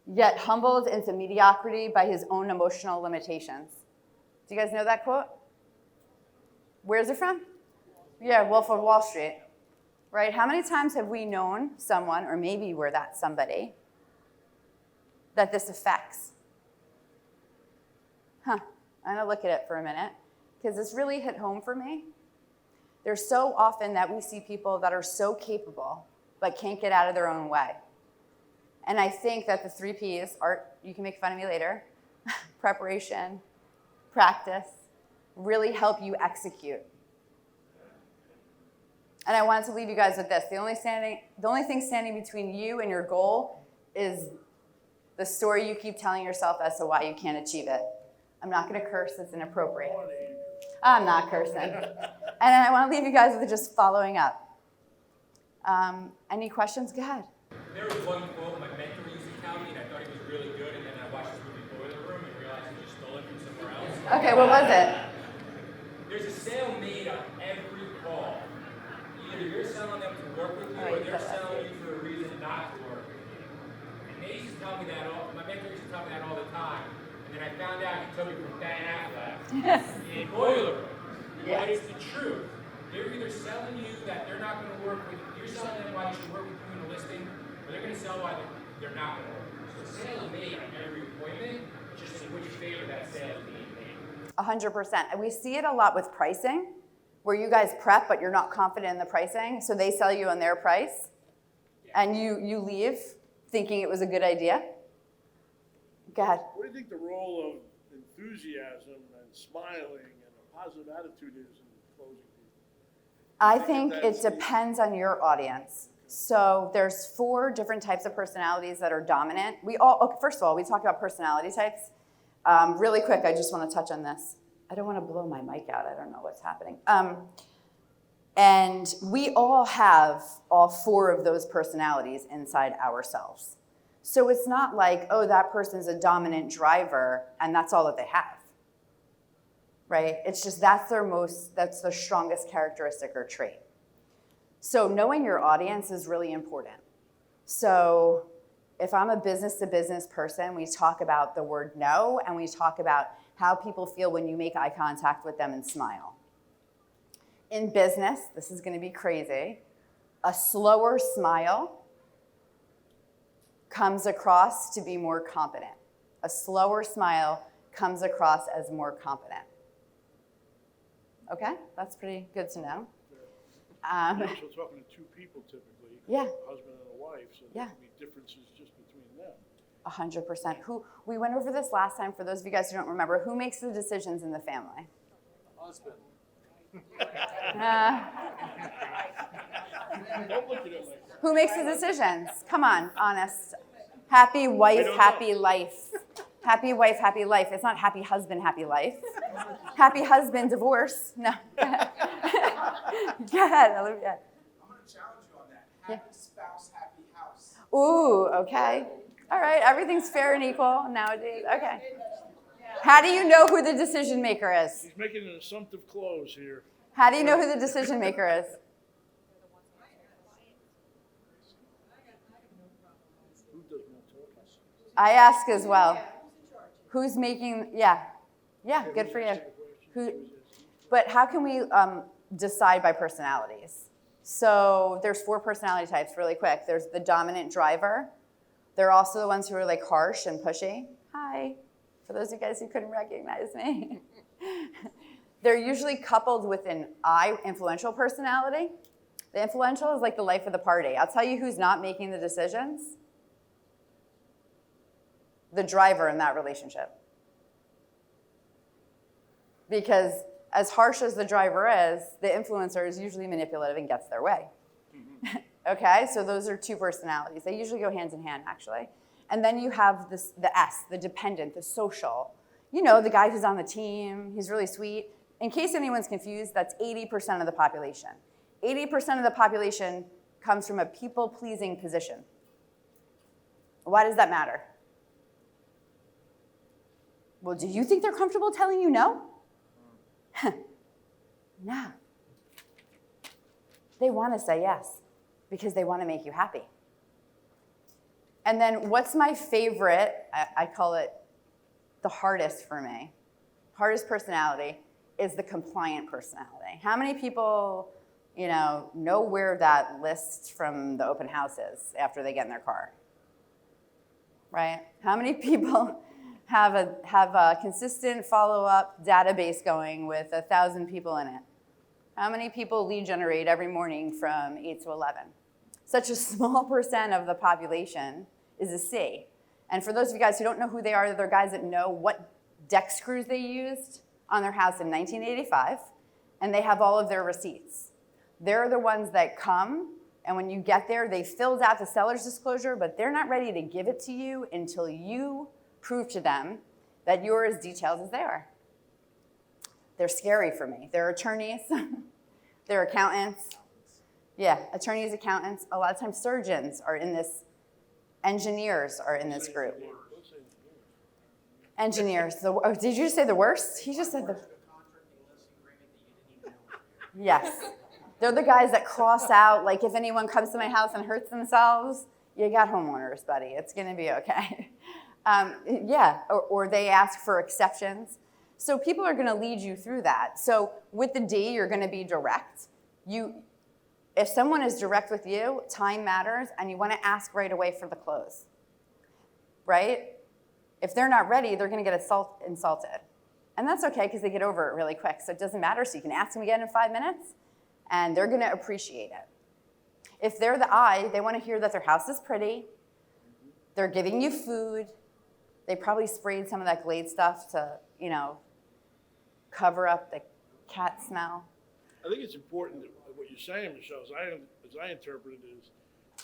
yet humbled into mediocrity by his own emotional limitations. Do you guys know that quote? Where's it from? Yeah, Wolf of Wall Street, right? How many times have we known someone, or maybe we're that somebody, that this affects? I'm gonna look at it for a minute, because this really hit home for me. There's so often that we see people that are so capable, but can't get out of their own way. And I think that the 3 Ps, Art, you can make fun of me later, preparation, practice, really help you execute. And I wanted to leave you guys with this. The only thing standing between you and your goal is the story you keep telling yourself as to why you can't achieve it. I'm not gonna curse, it's inappropriate. I'm not cursing. And I want to leave you guys with just following up. Any questions? Go ahead. There was one quote my mentor used to tell me, and I thought it was really good, and then I watched this movie Boiler Room and realized he just stole it from somewhere else. Okay, what was it? There's a sale made on every call. Either you're selling them to work with you, Oh, or you they're said that. selling you for a reason not to work with you. And they used to tell me that my mentor used to tell me that all the time. And then I found out he took it from Ben Affleck in Boiler Room. Yes. But it's the truth. They're either selling you that they're not going to work with you, you're selling them why you should work with you in a listing, or they're going to sell why they're not going to work with you. So sale is made on every appointment, just in which favor that sale is being made. 100%. And we see it a lot with pricing, where you guys prep, but you're not confident in the pricing, so they sell you on their price, and you leave thinking it was a good idea. Go ahead. What do you think the role of enthusiasm and smiling and a positive attitude is in closing people? I think think that it that's the- depends on your audience. So there's 4 different types of personalities that are dominant. First of all, we talk about personality types. Really quick, I just want to touch on this. I don't want to blow my mic out. I don't know what's happening. And we all have all 4 of those personalities inside ourselves. So it's not like, oh, that person's a dominant driver and that's all that they have. Right? It's just that's their strongest characteristic or trait. So knowing your audience is really important. So if I'm a business-to-business person, we talk about the word no, and we talk about how people feel when you make eye contact with them and smile. In business, this is going to be crazy, a slower smile comes across to be more competent. A slower smile comes across as more competent. Okay, that's pretty good to know. Yeah, so talking to 2 people typically, Yeah. a husband and a wife, so there Yeah. can be differences just between them. 100%. We went over this last time. For those of you guys who don't remember, who makes the decisions in the family? Husband. Don't look at it like that. Who makes the decisions? Come on, honest. Happy wife, don't happy life. Happy wife, happy life. It's not happy husband, happy life. Happy husband, divorce. No. Go ahead, Olivia. I'm gonna challenge you on that. Yeah. Happy spouse, happy house. Ooh, okay. All right, everything's fair and equal nowadays. Okay. How do you know who the decision maker is? He's making an assumptive close here. How do you know who the decision maker is? Who does more talking? I ask as well. Who's making, yeah, good for you. Who, but how can we decide by personalities? So there's 4 personality types really quick. There's the dominant driver. They're also the ones who are like harsh and pushy. Hi, for those of you guys who couldn't recognize me. They're usually coupled with an I, influential personality. The influential is like the life of the party. I'll tell you who's not making the decisions. The driver in that relationship. Because as harsh as the driver is, the influencer is usually manipulative and gets their way. Okay, so those are 2 personalities. They usually go hand in hand, actually. And then you have the S, the dependent, the social. You know, the guy who's on the team, he's really sweet. In case anyone's confused, that's 80% of the population. 80% of the population comes from a people-pleasing position. Why does that matter? Well, do you think they're comfortable telling you no? No. They want to say yes because they want to make you happy. And then what's my favorite? I call it the hardest for me. Hardest personality is the compliant personality. How many people, know where that list from the open house is after they get in their car? Right? How many people have a consistent follow-up database going with 1,000 people in it? How many people lead generate every morning from 8 to 11? Such a small percent of the population is a C. And for those of you guys who don't know who they are, they're guys that know what deck screws they used on their house in 1985, and they have all of their receipts. They're the ones that come, and when you get there, they filled out the seller's disclosure, but they're not ready to give it to you until you prove to them that you're as detailed as they are. They're scary for me. They're attorneys, they're accountants. Yeah, attorneys, accountants. A lot of times surgeons are in this, engineers are in this group. Engineers. Did you just say the worst? He just said the. Yes. They're the guys that cross out, like if anyone comes to my house and hurts themselves, you got homeowners, buddy. It's going to be okay. Or they ask for exceptions. So people are going to lead you through that. So with the D, you're going to be direct. If someone is direct with you, time matters, and you want to ask right away for the close, right? If they're not ready, they're going to get insulted. And that's okay because they get over it really quick. So it doesn't matter. So you can ask them again in 5 minutes, and they're going to appreciate it. If they're the I, they want to hear that their house is pretty. They're giving you food. They probably sprayed some of that Glade stuff to, cover up the cat smell. I think it's important that what you're saying, Michelle, as I interpret it, is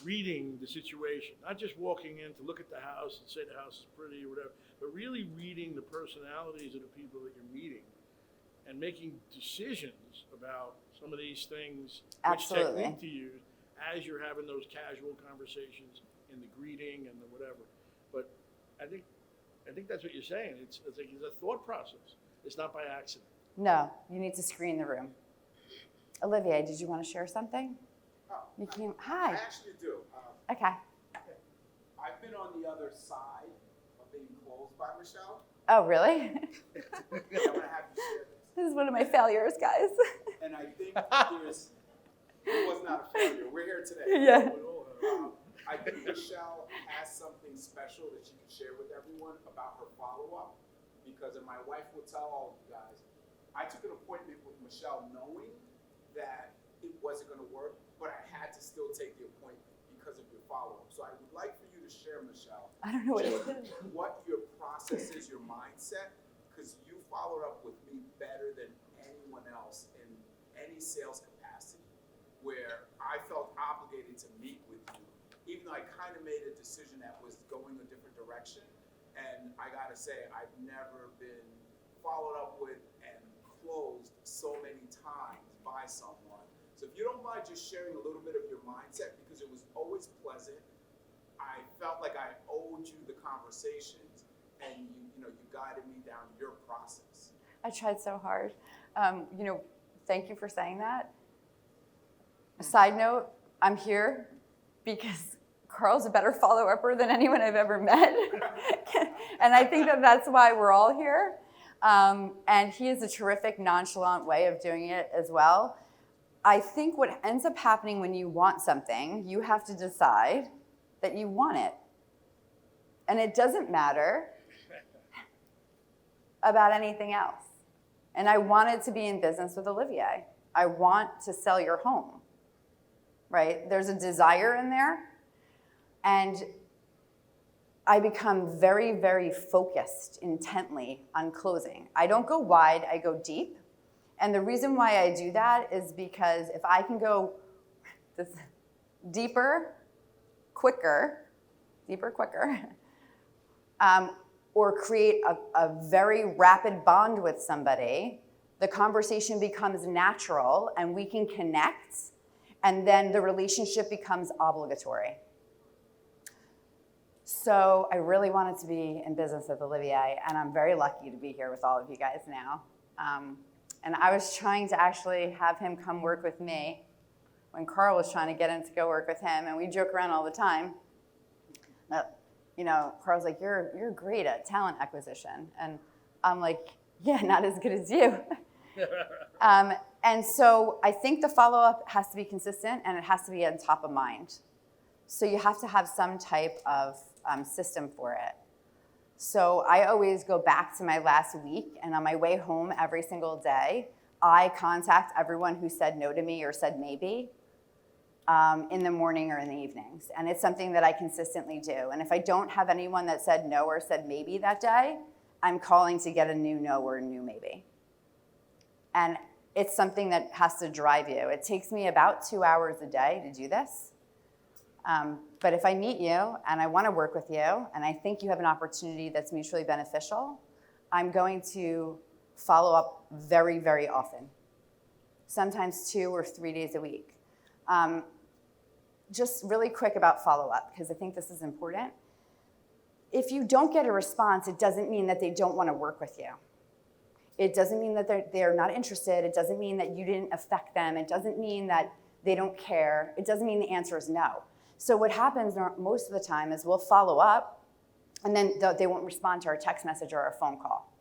reading the situation, not just walking in to look at the house and say the house is pretty or whatever, but really reading the personalities of the people that you're meeting and making decisions about some of these things, Absolutely. which technique to use as you're having those casual conversations in the greeting and the whatever. But I think that's what you're saying. It's a thought process. It's not by accident. No, you need to screen the room. Olivier, did you want to share something? Oh, You came. I Hi. actually do. Okay. I've been on the other side of being closed by Michelle. Oh, really? I want to have you share this. This is one of my failures, guys. And I think it was not a failure. We're here today. Yeah. I think Michelle has something special that she can share with everyone about her follow-up. Because, and my wife will tell all of you guys, I took an appointment with Michelle knowing that it wasn't going to work, but I had to still take the appointment because of your follow-up. So I would like for you to share, Michelle, I don't know what it just is. what your process is, your mindset, because you followed up with me better than anyone else in any sales capacity, where I felt obligated to meet with you, even though I kind of made a decision that was going a different direction. And I gotta say, I've never been followed up with and closed so many times by someone. So if you don't mind just sharing a little bit of your mindset, because it was always pleasant. I felt like I owed you the conversations, and you guided me down your process. I tried so hard. Thank you for saying that. Side note, I'm here because Carl's a better follow-upper than anyone I've ever met. And I think that's why we're all here. And he has a terrific, nonchalant way of doing it as well. I think what ends up happening when you want something, you have to decide that you want it. And it doesn't matter about anything else. And I wanted to be in business with Olivier. I want to sell your home, right? There's a desire in there. And I become very, very focused intently on closing. I don't go wide, I go deep. And the reason why I do that is because if I can go deeper, quicker, or create a very rapid bond with somebody, the conversation becomes natural and we can connect, and then the relationship becomes obligatory. So I really wanted to be in business with Olivier, and I'm very lucky to be here with all of you guys now. And I was trying to actually have him come work with me when Carl was trying to get him to go work with him, and we joke around all the time. Carl's like, you're great at talent acquisition. And I'm like, yeah, not as good as you. And so I think the follow-up has to be consistent, and it has to be on top of mind. So you have to have some type of system for it. So I always go back to my last week, and on my way home every single day, I contact everyone who said no to me or said maybe in the morning or in the evenings. And it's something that I consistently do. And if I don't have anyone that said no or said maybe that day, I'm calling to get a new no or a new maybe. And it's something that has to drive you. It takes me about 2 hours a day to do this. But if I meet you and I want to work with you and I think you have an opportunity that's mutually beneficial, I'm going to follow up very, very often, sometimes 2 or 3 days a week. Just really quick about follow-up, because I think this is important. If you don't get a response, it doesn't mean that they don't want to work with you. It doesn't mean that they're not interested. It doesn't mean that you didn't affect them. It doesn't mean that they don't care. It doesn't mean the answer is no. So what happens most of the time is we'll follow up, and then they won't respond to our text message or our phone call.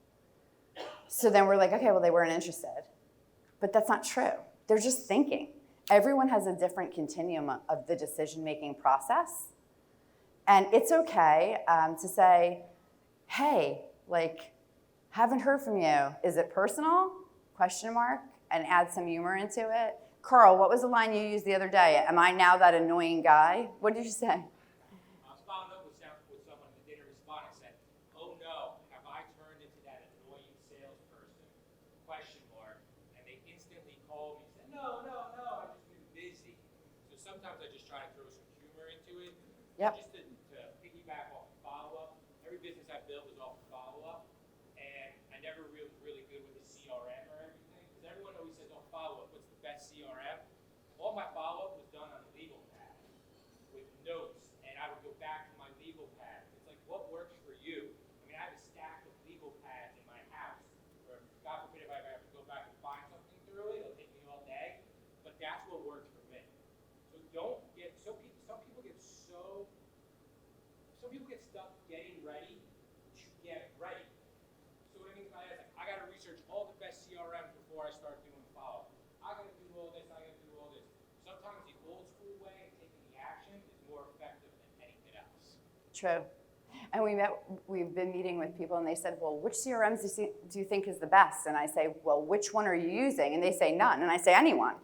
So then we're like, okay, well, they weren't interested. But that's not true. They're just thinking. Everyone has a different continuum of the decision-making process. And it's okay to say, hey, haven't heard from you. Is it personal? ? And add some humor into it. Carl, what was the line you used the other day? Am I now that annoying guy? What did you say? I was following up with someone that didn't respond. I said, oh no, have I turned into that annoying salesperson? ? And they instantly called me and said, no, I've just been busy. So sometimes I just try to throw some humor into it. Yep. Just to piggyback off the follow-up. Every business I built was off the follow-up. And I never really good with the CRM or everything. Because everyone always says, oh, follow-up, what's the best CRM? All my follow-up was done on a legal pad with notes, and I would go back to my legal pad. It's like, what works for you? I mean, I have a stack of legal pads in my house, where God forbid if I have to go back and find something through it, it'll take me all day, but that's what works for me. So don't get, some people get stuck getting ready to get ready. So what I mean by that is, I gotta research all the best CRMs before I start doing follow-up. I gotta do all this, I gotta do all this. Sometimes the old school way of taking the action is more effective than anything else. True. And we've been meeting with people, and they said, well, which CRMs do you think is the best? And I say, well, which one are you using? And they say, none. And I say, anyone.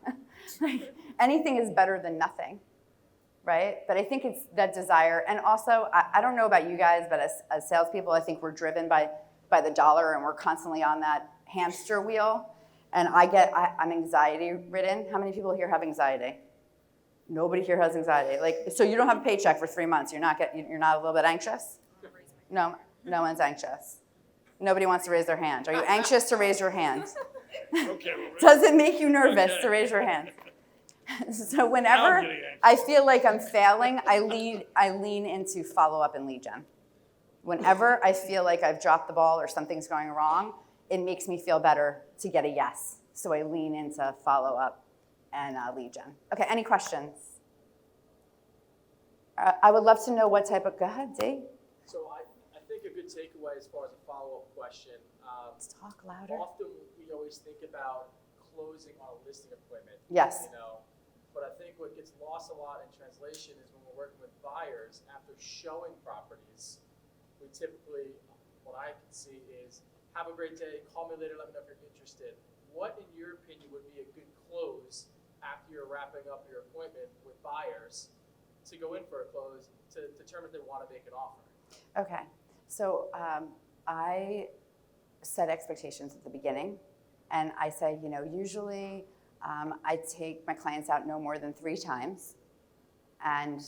Anything is better than nothing, right? But I think it's that desire. And also, I don't know about you guys, but as salespeople, I think we're driven by the dollar, and we're constantly on that hamster wheel. And I'm anxiety ridden. How many people here have anxiety? Nobody here has anxiety. So you don't have a paycheck for 3 months. You're not a little bit anxious? No one's anxious. Nobody wants to raise their hand. Are you anxious to raise your hand? Okay. Does it make you nervous to raise your hand? So whenever I feel like I'm failing, I lean into follow-up and lead gen. Whenever I feel like I've dropped the ball or something's going wrong, it makes me feel better to get a yes. So I lean into follow-up and lead gen. Okay, any questions? I would love to know what type of, go ahead, Dee. So I think a good takeaway as far as a follow-up question. Let's talk louder. Often we always think about closing on a listing appointment. Yes. But I think what gets lost a lot in translation is when we're working with buyers, after showing properties, we typically, what I can see is, have a great day, call me later, let me know if you're interested. What, in your opinion, would be a good close after you're wrapping up your appointment with buyers to go in for a close to determine if they want to make an offer? Okay, so I set expectations at the beginning, and I say, usually I take my clients out no more than 3 times, and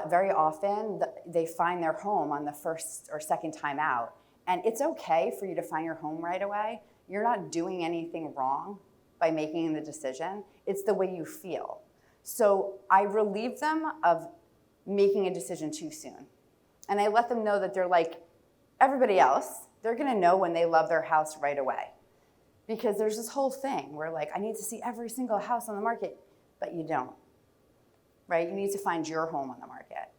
very often they find their home on the first or second time out. And it's okay for you to find your home right away. You're not doing anything wrong by making the decision. It's the way you feel. So I relieve them of making a decision too soon. And I let them know that they're like everybody else. They're gonna know when they love their house right away. Because there's this whole thing where like, I need to see every single house on the market, but you don't, right? You need to find your home on the market.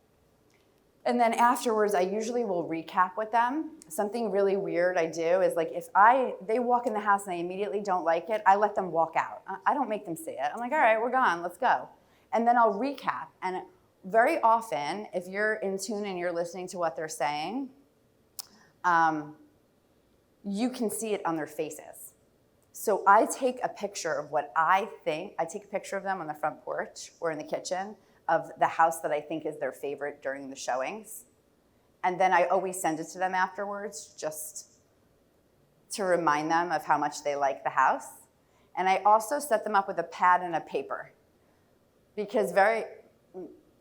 And then afterwards, I usually will recap with them. Something really weird I do is like if they walk in the house and they immediately don't like it, I let them walk out. I don't make them see it. I'm like, all right, we're gone, let's go. And then I'll recap. And very often, if you're in tune and you're listening to what they're saying, you can see it on their faces. So I take a picture of what I think. I take a picture of them on the front porch or in the kitchen of the house that I think is their favorite during the showings. And then I always send it to them afterwards just to remind them of how much they like the house. And I also set them up with a pad and a paper because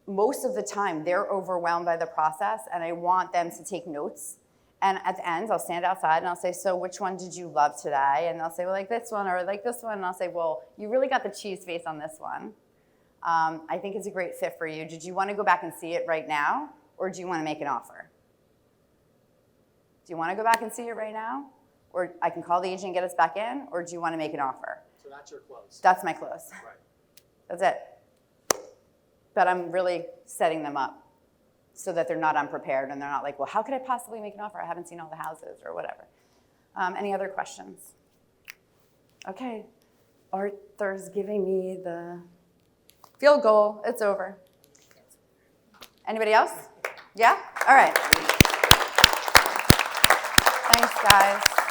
most of the time they're overwhelmed by the process and I want them to take notes. And at the end, I'll stand outside and I'll say, so which one did you love today? And they'll say, well, like this one or like this one. And I'll say, well, you really got the cheese face on this one. I think it's a great fit for you. Did you want to go back and see it right now, or do you want to make an offer? Do you want to go back and see it right now? Or I can call the agent and get us back in, or do you want to make an offer? So that's your close. That's my close. Right. That's it. But I'm really setting them up so that they're not unprepared and they're not like, well, how could I possibly make an offer? I haven't seen all the houses or whatever. Any other questions? Okay. Arthur's giving me the field goal. It's over. Anybody else? Yeah? All right. Thanks, guys.